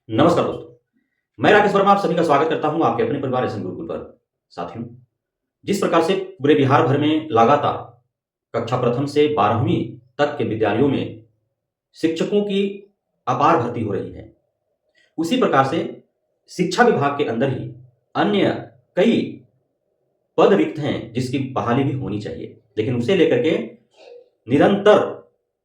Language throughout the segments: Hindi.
नमस्कार दोस्तों, मैं राकेश वर्मा आप सभी का स्वागत करता हूं आपके अपने परिवार एसएम गुरुकुल पर। साथियों, जिस प्रकार से पूरे बिहार भर में लगातार कक्षा प्रथम से 12वीं तक के विद्यालयों में शिक्षकों की अपार भर्ती हो रही है, उसी प्रकार से शिक्षा विभाग के अंदर ही अन्य कई पद रिक्त हैं जिसकी बहाली भी होनी चाहिए, लेकिन उसे लेकर के निरंतर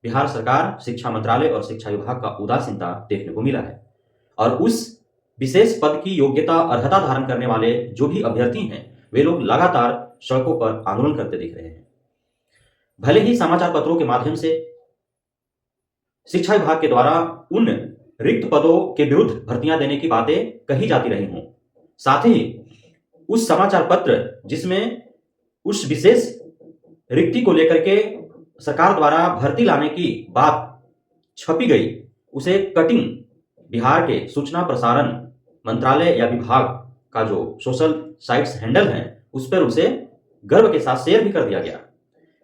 बिहार सरकार, शिक्षा मंत्रालय और शिक्षा विभाग का उदासीनता देखने को मिला है। और उस विशेष पद की योग्यता अर्हता धारण करने वाले जो भी अभ्यर्थी हैं, वे लोग लगातार सड़कों पर आंदोलन करते दिख रहे हैं। भले ही समाचार पत्रों के माध्यम से शिक्षा विभाग के द्वारा उन रिक्त पदों के विरुद्ध भर्तियां देने की बातें कही जाती रही हों, साथ ही उस समाचार पत्र जिसमें उस विशेष रिक्ति को लेकर के सरकार द्वारा भर्ती लाने की बात छपी गई, उसे कटिंग बिहार के सूचना प्रसारण मंत्रालय या विभाग का जो सोशल साइट्स हैंडल हैं, उस पर उसे गर्व के साथ शेयर भी कर दिया गया।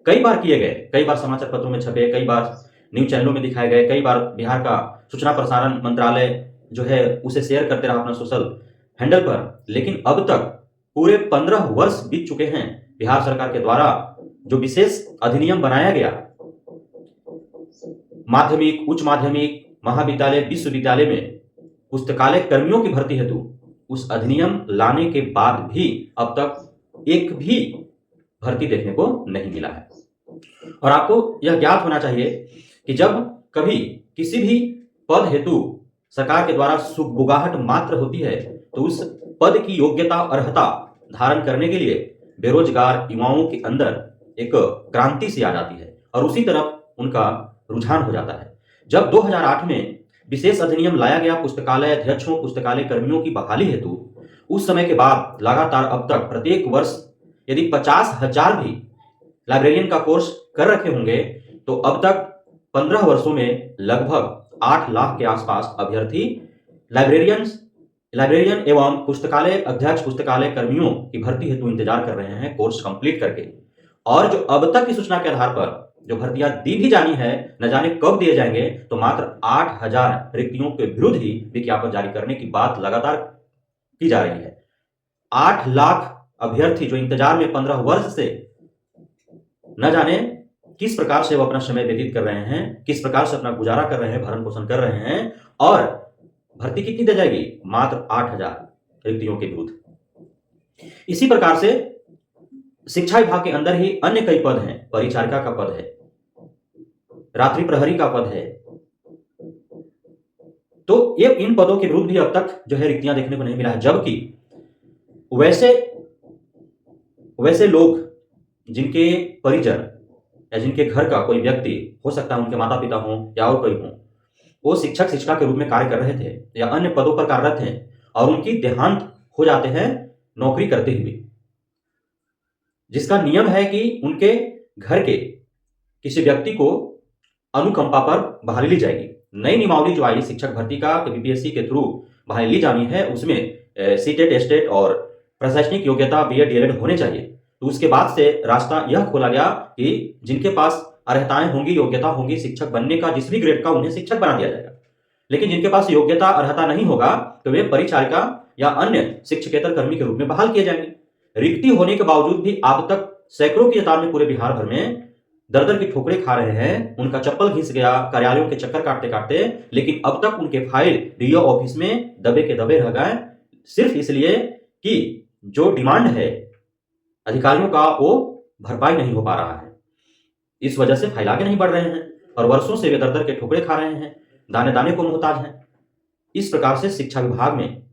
कई बार किए गए, कई बार समाचार पत्रों में छपे, कई बार न्यूज चैनलों में दिखाए गए, कई बार बिहार का सूचना प्रसारण मंत्रालय जो है उसे शेयर करते रहा अपना सोशल हैंडल पर। लेकिन अब तक पूरे 15 वर्ष बीत चुके हैं बिहार सरकार के द्वारा जो विशेष अधिनियम बनाया गया, माध्यमिक, उच्च माध्यमिक, महाविद्यालय, विश्वविद्यालय में पुस्तकालय कर्मियों की भर्ती हेतु उस अधिनियम लाने के बाद भी अब तक एक भी भर्ती देखने को नहीं मिला है। और आपको यह ज्ञात होना चाहिए कि जब कभी किसी भी पद हेतु सरकार के द्वारा सुगबुगाहट मात्र होती है, तो उस पद की योग्यता अर्हता धारण करने के लिए बेरोजगार युवाओं के अंदर एक क्रांति सी आ जाती है और उसी तरफ उनका रुझान हो जाता है। जब 2008 में विशेष अधिनियम लाया गया पुस्तकालय अध्यक्षों, पुस्तकालय कर्मियों की बहाली हेतु, उस समय के बाद लगातार अब तक प्रत्येक वर्ष यदि 50,000 भी लाइब्रेरियन का कोर्स कर रखे होंगे, तो अब तक 15 वर्षों में लगभग 8 लाख के आसपास अभ्यर्थी लाइब्रेरियन एवं पुस्तकालय अध्यक्ष, पुस्तकालय कर्मियों की भर्ती हेतु इंतजार कर रहे हैं कोर्स कंप्लीट करके। और जो अब तक की सूचना के आधार पर जो भर्तियां दी भी जानी है, न जाने कब दिए जाएंगे, तो मात्र 8,000 रिक्तियों के विरुद्ध ही विज्ञापन जारी करने की बात लगातार की जा रही है। 8 लाख अभ्यर्थी जो इंतजार में 15 वर्ष से न जाने किस प्रकार से वो अपना समय व्यतीत कर रहे हैं, किस प्रकार से अपना गुजारा कर रहे हैं, भरण पोषण कर रहे हैं, और भर्ती कितनी दी जाएगी? मात्र 8,000 रिक्तियों के विरुद्ध। इसी प्रकार से शिक्षा विभाग के अंदर ही अन्य कई पद हैं। परिचारिका का पद है, रात्रि प्रहरी का पद है, तो ये इन पदों के विरुद्ध भी अब तक जो है रिक्तियां देखने को नहीं मिला है। जबकि वैसे लोग जिनके परिजन या जिनके घर का कोई व्यक्ति हो सकता है, उनके माता पिता हों या और कोई हों, वो शिक्षक शिक्षिका के रूप में कार्य कर रहे थे या अन्य पदों पर कार्यरत हैं और उनकी देहांत हो जाते हैं नौकरी करते हुए, जिसका नियम है कि उनके घर के किसी व्यक्ति को अनुकंपा पर बहाली ली जाएगी। नई नियमावली जो आई शिक्षक भर्ती का बीपीएससी के थ्रू बहाली ली जानी है, उसमें सीटेट, एस्टेट और प्रशासनिक योग्यता बीएड डीएलएड होने चाहिए। तो उसके बाद से रास्ता यह खोला गया कि जिनके पास अर्हताएं होंगी, योग्यता होंगी शिक्षक बनने का, जिस भी ग्रेड का, उन्हें शिक्षक बना दिया जाएगा। लेकिन जिनके पास योग्यता अर्हता नहीं होगा, तो वे परिचारिका या अन्य शिक्षकेतर कर्मी के रूप में बहाल किए जाएंगे। रिक्ति होने के बावजूद भी अब तक सैकड़ों की तादाद में पूरे बिहार भर में दर-दर की ठोकरें खा रहे हैं। उनका चप्पल घिस गया कार्यालयों के चक्कर काटते-काटते, लेकिन अब तक उनके फाइल डीओ ऑफिस में दबे के दबे रह गए, सिर्फ इसलिए कि जो डिमांड है अधिकारियों का वो भरपाई नहीं हो पा रहा है। इस वजह से फाइल आगे नहीं बढ़ रहे हैं और वर्षों से वे दर-दर के ठोकरें खा रहे हैं, दाने-दाने को मोहताज हैं। इस प्रकार से शिक्षा विभाग में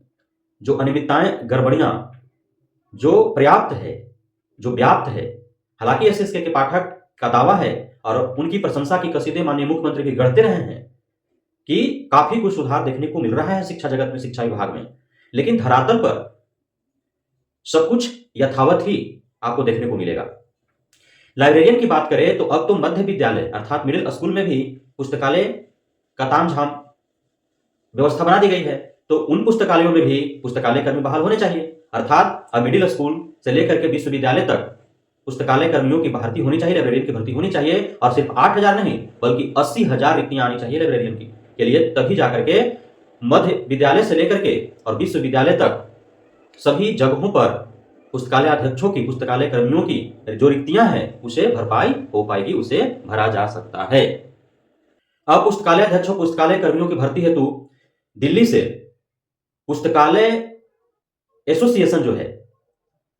जो अनियमितताएं, गड़बड़ियां जो पर्याप्त है, जो व्याप्त है, हालांकि एसएसके के पाठक का दावा है और उनकी प्रशंसा की कसीदे माननीय मुख्यमंत्री भी गढ़ते रहे हैं कि काफी कुछ सुधार देखने को मिल रहा है शिक्षा जगत में, शिक्षा विभाग में, लेकिन धरातल पर सब कुछ यथावत ही आपको देखने को मिलेगा। लाइब्रेरियन की बात करें तो अब तो मध्य विद्यालय अर्थात मिडिल स्कूल में भी पुस्तकालय का तामझाम व्यवस्था बना दी गई है, तो उन पुस्तकालयों में भी पुस्तकालय कर्मी बहाल होने चाहिए। अर्थात अब मिडिल स्कूल से लेकर के विश्वविद्यालय तक पुस्तकालय कर्मियों की भर्ती होनी चाहिए, लाइब्रेरियन की भर्ती होनी चाहिए, और सिर्फ 8,000 नहीं बल्कि 80,000 रिक्तियां आनी चाहिए लाइब्रेरियन की के लिए, तभी जाकर के मध्य विद्यालय से लेकर के और विश्वविद्यालय तक सभी जगहों पर पुस्तकालय अध्यक्षों की, पुस्तकालय कर्मियों की जो रिक्तियां हैं उसे भरपाई हो पाएगी, उसे भरा जा सकता है। अब पुस्तकालय अध्यक्षों, पुस्तकालय कर्मियों की भर्ती हेतु दिल्ली से पुस्तकालय एसोसिएशन जो है,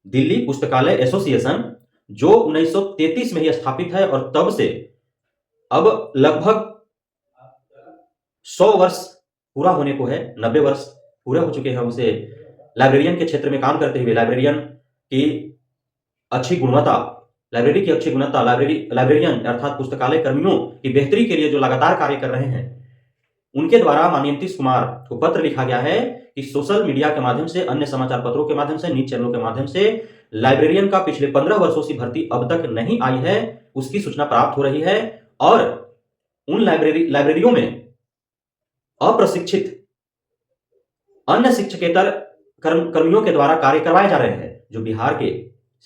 दिल्ली पुस्तकालय एसोसिएशन, जो 1933 में ही स्थापित है और तब से अब लगभग 100 वर्ष पूरा होने को है, 90 वर्ष पूरे हो चुके हैं उसे लाइब्रेरियन के क्षेत्र में काम करते हुए, लाइब्रेरियन की अच्छी गुणवत्ता, लाइब्रेरियन अर्थात पुस्तकालय कर्मियों की बेहतरी के लिए जो लगातार कार्य कर रहे हैं, उनके द्वारा माननीय नीतीश कुमार को पत्र लिखा गया है कि सोशल मीडिया के माध्यम से, अन्य समाचार पत्रों के माध्यम से, न्यूज चैनलों के माध्यम से लाइब्रेरियन का पिछले 15 वर्षों से भर्ती अब तक नहीं आई है, उसकी सूचना प्राप्त हो रही है और उन लाइब्रेरियों में अप्रशिक्षित अन्य शिक्षकेतर कर्मियों के द्वारा कार्य करवाए जा रहे हैं, जो बिहार के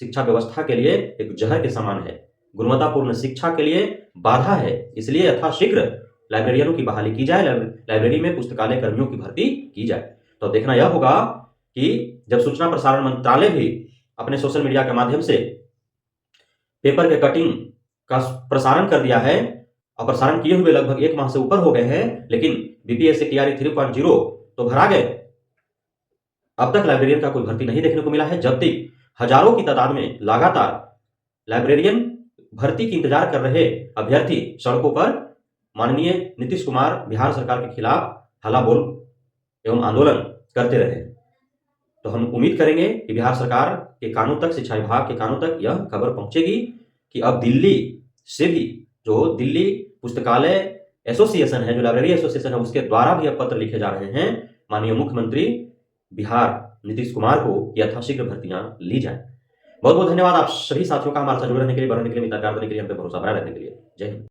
शिक्षा व्यवस्था के लिए एक जहर के समान है, गुणवत्तापूर्ण शिक्षा के लिए बाधा है। इसलिए यथाशीघ्र लाइब्रेरियनों की बहाली की जाए, लाइब्रेरी में पुस्तकालय कर्मियों की भर्ती की जाए। तो देखना यह होगा कि जब सूचना प्रसारण मंत्रालय भी अपने सोशल मीडिया के माध्यम से पेपर के कटिंग का प्रसारण कर दिया है और प्रसारण किए हुए लगभग 1 माह से ऊपर हो गए हैं, लेकिन बीपीएससी टीआरई 3.0 तो भरा गए, अब तक लाइब्रेरियन का कोई भर्ती नहीं देखने को मिला है, जबकि हजारों की तादाद में लगातार लाइब्रेरियन भर्ती की इंतजार कर रहे अभ्यर्थी सड़कों पर माननीय नीतीश कुमार बिहार सरकार के खिलाफ हल्ला बोल एवं आंदोलन करते रहे। तो हम उम्मीद करेंगे कि बिहार सरकार के कानों तक, शिक्षा विभाग के कानों तक यह खबर पहुंचेगी कि अब दिल्ली से भी, जो दिल्ली पुस्तकालय एसोसिएशन है, जो लाइब्रेरी एसोसिएशन है, उसके द्वारा भी अब पत्र लिखे जा रहे हैं माननीय मुख्यमंत्री बिहार नीतीश कुमार को यथाशीघ्र भर्तियां ली जाए। बहुत बहुत धन्यवाद आप सभी साथियों का हमारे साथ जुड़े रहने के लिए, बढ़ने के लिए, मित्रता देने के लिए, हम पे भरोसा बनाए रहने के लिए। जय हिंद।